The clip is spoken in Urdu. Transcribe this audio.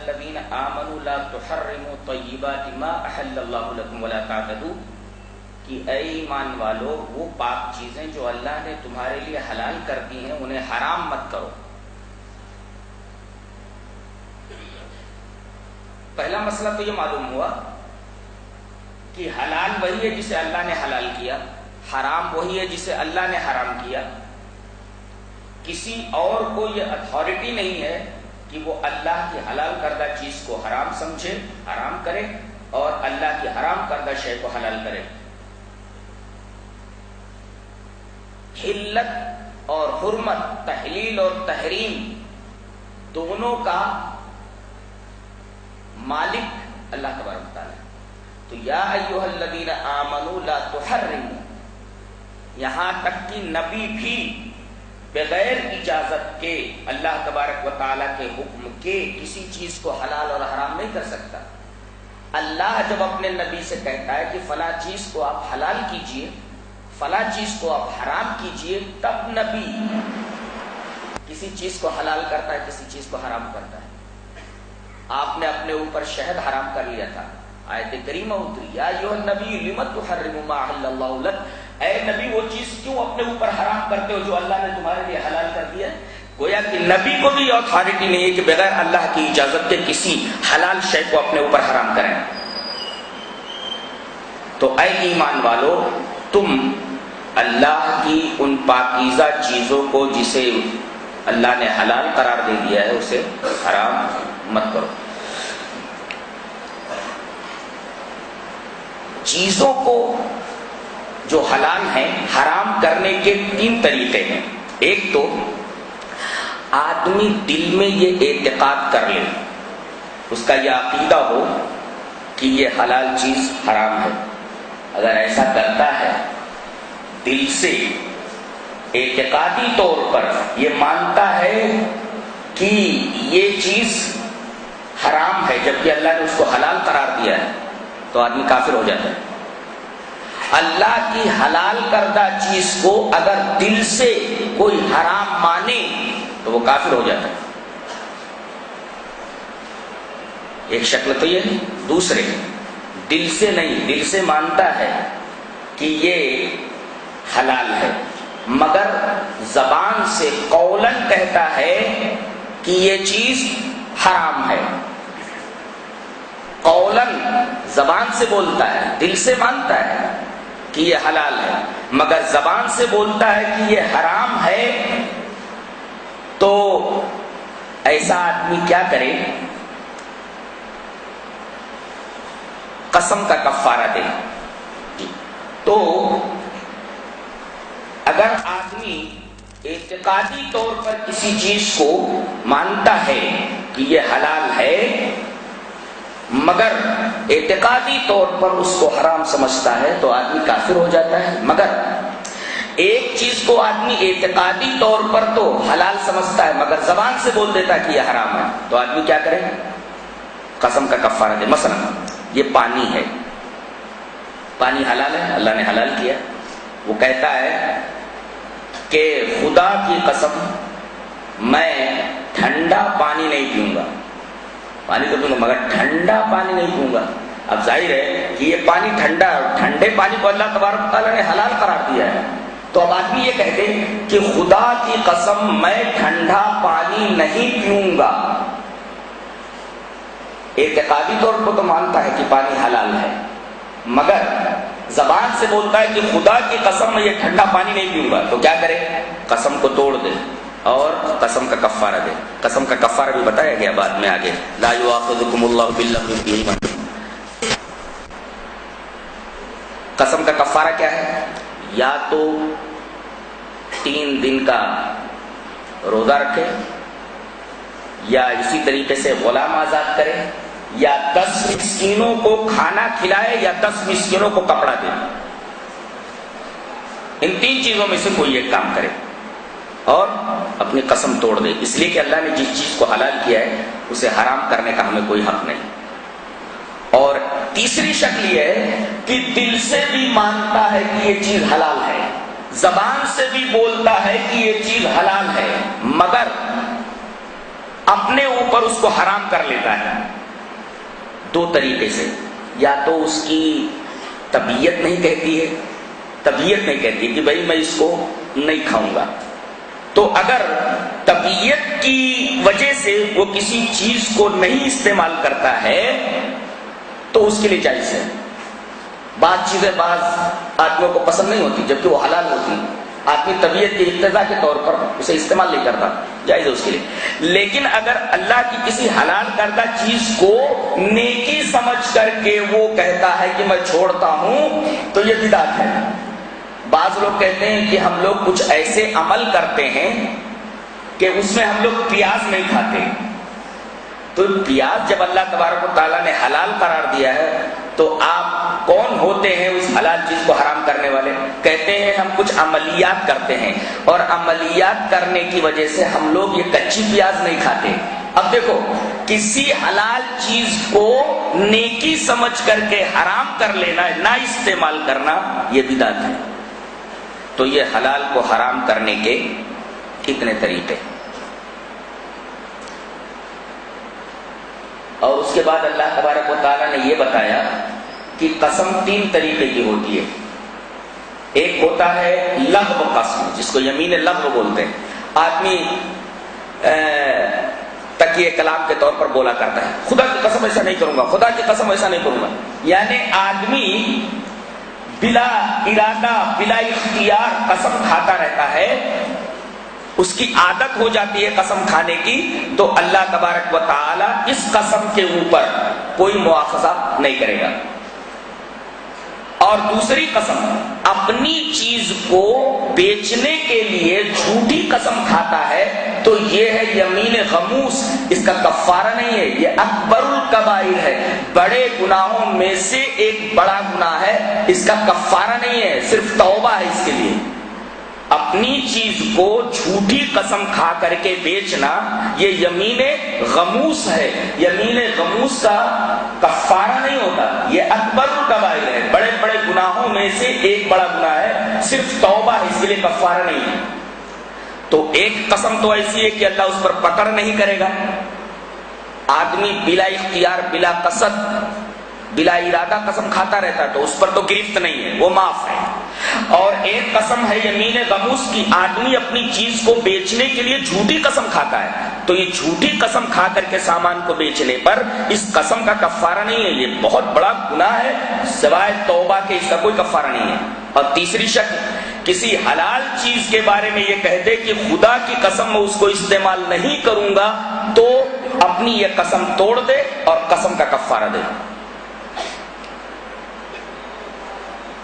الذین آمنوا لا تحرموا طیبات ما احل اللہ لکم ولا تعتدوا، کہ اے ایمان والو وہ پاک چیزیں جو اللہ نے تمہارے لیے حلال کر دی ہیں انہیں حرام مت کرو۔ پہلا مسئلہ تو یہ معلوم ہوا کہ حلال وہی ہے جسے اللہ نے حلال کیا، حرام وہی ہے جسے اللہ نے حرام کیا۔ کسی اور کو یہ اتھارٹی نہیں ہے کہ وہ اللہ کی حلال کردہ چیز کو حرام سمجھے، حرام کرے، اور اللہ کی حرام کردہ شے کو حلال کرے۔ حلت اور حرمت، تحلیل اور تحریم، دونوں کا مالک اللہ تبارک و تعالی۔ تو یا ایھا الذین آمنوا لا تحرموا، یہاں تک کہ نبی بھی بغیر اجازت کے اللہ تبارک و تعالیٰ کے حکم کے کسی چیز کو حلال اور حرام نہیں کر سکتا۔ اللہ جب اپنے نبی سے کہتا ہے کہ فلاں چیز کو آپ حلال کیجئے، فلاں چیز کو آپ حرام کیجئے، تب نبی کسی چیز کو حلال کرتا ہے، کسی چیز کو حرام کرتا ہے۔ آپ نے اپنے اوپر شہد حرام کر لیا تھا، آیت کریمہ اتری یا ایھا النبی لم تحرم ما احل اللہ لک، اے نبی وہ چیز کیوں اپنے اوپر حرام کرتے ہو جو اللہ نے تمہارے لیے حلال کر دیا ہے؟ گویا کہ نبی کو بھی اتھارٹی نہیں ہے کہ بغیر اللہ کی اجازت کے کسی حلال شے کو اپنے اوپر حرام کریں۔ تو اے ایمان والو، تم اللہ کی ان پاکیزہ چیزوں کو جسے اللہ نے حلال قرار دے دیا ہے اسے حرام مت کرو۔ چیزوں کو جو حلال ہیں حرام کرنے کے تین طریقے ہیں۔ ایک تو آدمی دل میں یہ اعتقاد کر لے، اس کا یہ عقیدہ ہو کہ یہ حلال چیز حرام ہے۔ اگر ایسا کرتا ہے، دل سے اعتقادی طور پر یہ مانتا ہے کہ یہ چیز حرام ہے جبکہ اللہ نے اس کو حلال قرار دیا ہے، تو آدمی کافر ہو جاتا ہے۔ اللہ کی حلال کردہ چیز کو اگر دل سے کوئی حرام مانے تو وہ کافر ہو جاتا ہے۔ ایک شکل تو یہ ہے۔ دوسرے، دل سے نہیں، دل سے مانتا ہے کہ یہ حلال ہے، مگر زبان سے قولاً کہتا ہے کہ یہ چیز حرام ہے۔ قولاً زبان سے بولتا ہے، دل سے مانتا ہے کہ یہ حلال ہے، مگر زبان سے بولتا ہے کہ یہ حرام ہے، تو ایسا آدمی کیا کرے؟ قسم کا کفارہ دے۔ تو اگر آدمی اعتقادی طور پر کسی چیز کو مانتا ہے کہ یہ حلال ہے مگر اعتقادی طور پر اس کو حرام سمجھتا ہے تو آدمی کافر ہو جاتا ہے۔ مگر ایک چیز کو آدمی اعتقادی طور پر تو حلال سمجھتا ہے مگر زبان سے بول دیتا ہے کہ یہ حرام ہے، تو آدمی کیا کرے؟ قسم کا کفارہ دے۔ مثلا یہ پانی ہے، پانی حلال ہے، اللہ نے حلال کیا، وہ کہتا ہے کہ خدا کی قسم میں ٹھنڈا پانی نہیں پیوں گا، پانی تو پیوں گا مگر ٹھنڈا پانی نہیں پیوں گا۔ اب ظاہر ہے کہ یہ پانی ٹھنڈا ہے، ٹھنڈے پانی کو اللہ تبارک تعالیٰ نے حلال قرار دیا ہے، تو اب آدمی یہ کہتے کہ خدا کی قسم میں ٹھنڈا پانی نہیں پیوں گا۔ اعتقادی طور پر تو مانتا ہے کہ پانی حلال ہے مگر زبان سے بولتا ہے کہ خدا کی قسم میں یہ ٹھنڈا پانی نہیں پیوں گا، تو کیا کرے؟ قسم کو توڑ دے اور قسم کا کفارہ دے۔ قسم کا کفارہ بھی بتایا گیا بعد میں آگے، لا یؤاخذکم اللہ باللغو فی ایمانکم۔ قسم کا کفارہ کیا ہے؟ یا تو 3 دن کا روزہ رکھے، یا اسی طریقے سے غلام آزاد کرے، یا 10 مسکینوں کو کھانا کھلائے، یا 10 مسکینوں کو کپڑا دے۔ ان 3 چیزوں میں سے کوئی ایک کام کرے اور اپنی قسم توڑ دے، اس لیے کہ اللہ نے جس چیز کو حلال کیا ہے اسے حرام کرنے کا ہمیں کوئی حق نہیں۔ اور تیسری شکل یہ ہے کہ دل سے بھی مانتا ہے کہ یہ چیز حلال ہے، زبان سے بھی بولتا ہے کہ یہ چیز حلال ہے، مگر اپنے اوپر اس کو حرام کر لیتا ہے دو طریقے سے. یا تو اس کی طبیعت نہیں کہتی ہے، طبیعت نہیں کہتی کہ بھائی میں اس کو نہیں کھاؤں گا، تو اگر طبیعت کی وجہ سے وہ کسی چیز کو نہیں استعمال کرتا ہے تو اس کے لیے جائز ہے. بعض چیزیں بعض آدمیوں کو پسند نہیں ہوتی جبکہ وہ حلال ہوتی، آدمی طبیعت کی اقتضا کے طور پر اسے استعمال نہیں کرتا، جائز ہے اس کے لیے. لیکن اگر اللہ کی کسی حلال کردہ چیز کو نیکی سمجھ کر کے وہ کہتا ہے کہ میں چھوڑتا ہوں تو یہ بدعت ہے. بعض لوگ کہتے ہیں کہ ہم لوگ کچھ ایسے عمل کرتے ہیں کہ اس میں ہم لوگ پیاز نہیں کھاتے، تو پیاز جب اللہ تبارک و تعالیٰ نے حلال قرار دیا ہے تو آپ کون ہوتے ہیں اس حلال چیز کو حرام کرنے والے؟ کہتے ہیں ہم کچھ عملیات کرتے ہیں اور عملیات کرنے کی وجہ سے ہم لوگ یہ کچی پیاز نہیں کھاتے. اب دیکھو، کسی حلال چیز کو نیکی سمجھ کر کے حرام کر لینا، نہ استعمال کرنا، یہ بدعت ہے. تو یہ حلال کو حرام کرنے کے کتنے طریقے. اور اس کے بعد اللہ تبارک و تعالیٰ نے یہ بتایا کہ قسم تین طریقے کی ہوتی ہے. ایک ہوتا ہے لغو قسم، جس کو یمین لغو بولتے ہیں. آدمی تکیے کلام کے طور پر بولا کرتا ہے، خدا کی قسم ایسا نہیں کروں گا، خدا کی قسم ایسا نہیں کروں گا. یعنی آدمی بلا ارادہ بلا اختیار قسم کھاتا رہتا ہے، اس کی عادت ہو جاتی ہے قسم کھانے کی، تو اللہ تبارک و تعالی اس قسم کے اوپر کوئی مواخذہ نہیں کرے گا. اور دوسری قسم، اپنی چیز کو بیچنے کے لیے جھوٹی قسم کھاتا ہے تو یہ ہے یمین غموس. اس کا کفارہ نہیں ہے، یہ اکبر الکبائر ہے، بڑے گناہوں میں سے ایک بڑا گناہ ہے. اس کا کفارہ نہیں ہے، صرف توبہ ہے اس کے لیے. اپنی چیز کو جھوٹی قسم کھا کر کے بیچنا یہ یمین غموس ہے. یمین غموس کا کفارہ نہیں ہوتا، یہ اکبر الکبائر ہے، بڑے بڑے گناہوں میں سے ایک بڑا گناہ ہے، صرف توبہ ہے، اس کے لیے کفارہ نہیں ہے. تو ایک قسم تو ایسی ہے کہ اللہ اس پر پکڑ نہیں کرے گا. آدمی بلا اختیار بلا قصد بلا ارادہ قسم کھاتا رہتا ہے تو اس پر تو گرفت نہیں ہے، وہ معاف ہے. اور ایک قسم ہے یمین غموس کی، آدمی اپنی چیز کو بیچنے کے لیے جھوٹی قسم کھاتا ہے تو یہ جھوٹی قسم کھا کر کے سامان کو بیچنے پر اس قسم کا کفارہ نہیں ہے، یہ بہت بڑا گناہ ہے، سوائے توبہ کے اس کا کوئی کفارہ نہیں ہے. اور تیسری شکل، کسی حلال چیز کے بارے میں یہ کہہ دے کہ خدا کی قسم میں اس کو استعمال نہیں کروں گا، تو اپنی یہ قسم توڑ دے اور قسم کا کفارہ دے.